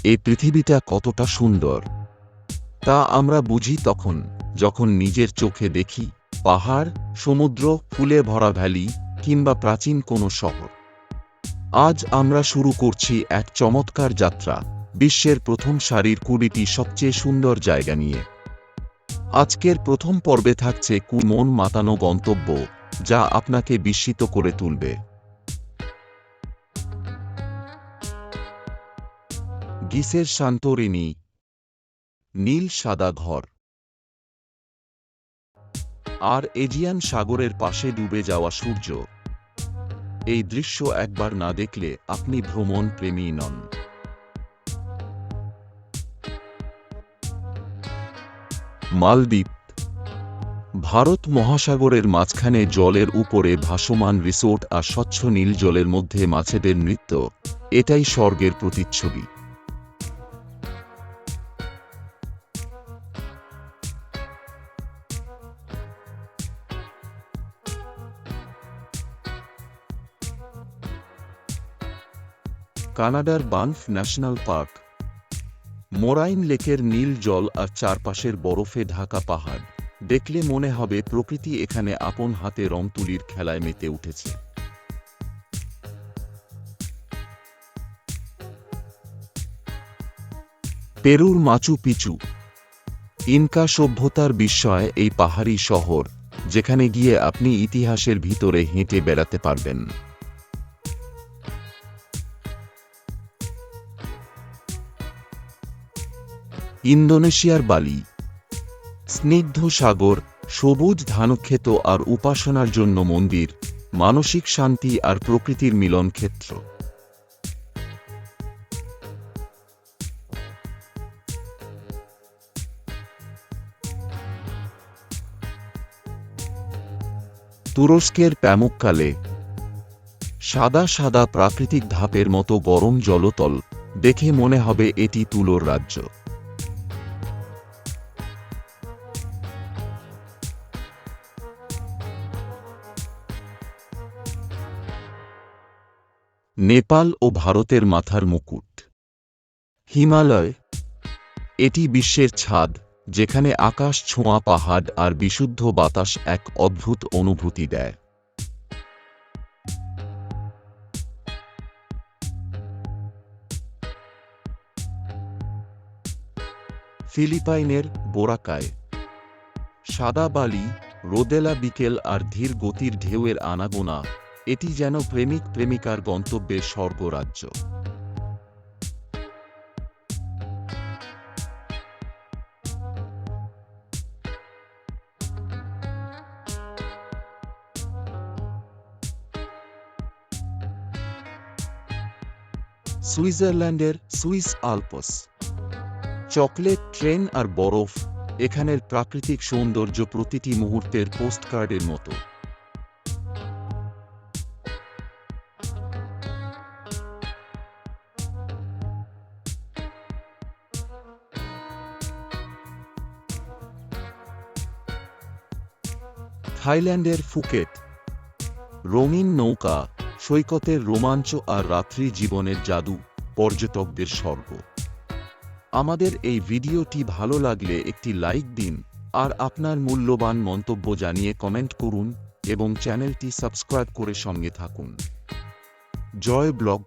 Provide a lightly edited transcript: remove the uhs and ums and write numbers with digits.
এই পৃথিবীটা কতটা সুন্দর তা আমরা বুঝি তখন যখন নিজের চোখে দেখি পাহাড়, সমুদ্র, ফুলে ভরা ভ্যালি কিংবা প্রাচীন কোনো শহর। আজ আমরা শুরু করছি এক চমৎকার যাত্রা বিশ্বের প্রথম সারির 20টি সবচেয়ে সুন্দর জায়গা নিয়ে। আজকের প্রথম পর্বে থাকছে মন মাতানো গন্তব্য যা আপনাকে বিস্মিত করে তুলবে। গ্রিসের সান্তোরিনি, নীল সাদা ঘর আর এজিয়ান সাগরের পাশে ডুবে যাওয়া সূর্য। এই দৃশ্য একবার না দেখলে আপনি ভ্রমণ প্রেমী নন। মালদ্বীপ, ভারত মহাসাগরের মাঝখানে জলের উপরে ভাসমান রিসোর্ট আর স্বচ্ছ নীল জলের মধ্যে মাছেদের নৃত্য, এটাই স্বর্গের প্রতিচ্ছবি। কানাডার বানফ ন্যাশনাল পার্ক, মোরাইন লেকের নীল জল আর চারপাশের বরফে ঢাকা পাহাড় দেখলে মনে হবে প্রকৃতি এখানে আপন হাতে রং তুলির খেলায় মেতে উঠেছে। পেরুর মাচু পিচু, ইনকা সভ্যতার বিস্ময় এই পাহাড়ি শহর যেখানে গিয়ে আপনি ইতিহাসের ভিতরে হেঁটে বেড়াতে পারবেন। ইন্দোনেশিয়ার বালি, স্নিগ্ধ সাগর, সবুজ ধানক্ষেত আর উপাসনার জন্য মন্দির, মানসিক শান্তি আর প্রকৃতির মিলন ক্ষেত্র। তুরস্কের প্যামুক্কালে, সাদা সাদা প্রাকৃতিক ধাপের মতো গরম জলতল দেখে মনে হবে এটি তুলোর রাজ্য। নেপাল ও ভারতের মাথার মুকুট, হিমালয়, এটি বিশ্বের ছাদ যেখানে আকাশ ছোঁয়া পাহাড় আর বিশুদ্ধ বাতাস এক অদ্ভুত অনুভূতি দেয়। ফিলিপাইনের বোরাকায়, সাদা বালি, রোদেলা বিকেল আর ধীর গতির ঢেউয়ের আনাগোনা, এটি যেন প্রেমিক প্রেমিকার গন্তব্যের স্বর্গরাজ্য। সুইজারল্যান্ডের সুইস আল্পস, চকলেট ট্রেন আর বরফ, এখানের প্রাকৃতিক সৌন্দর্য প্রতিটি মুহূর্তের পোস্টকার্ডের মতো। থাইল্যান্ডের ফুকেট, রঙিন নৌকা, সৈকতের রোমাঞ্চ আর রাত্রি জীবনের জাদু, পর্যটকদের স্বর্গ। আমাদের এই ভিডিওটি ভালো লাগলে একটি লাইক দিন আর আপনার মূল্যবান মন্তব্য জানিয়ে কমেন্ট করুন এবং চ্যানেলটি সাবস্ক্রাইব করে সঙ্গে থাকুন। জয় ব্লগ।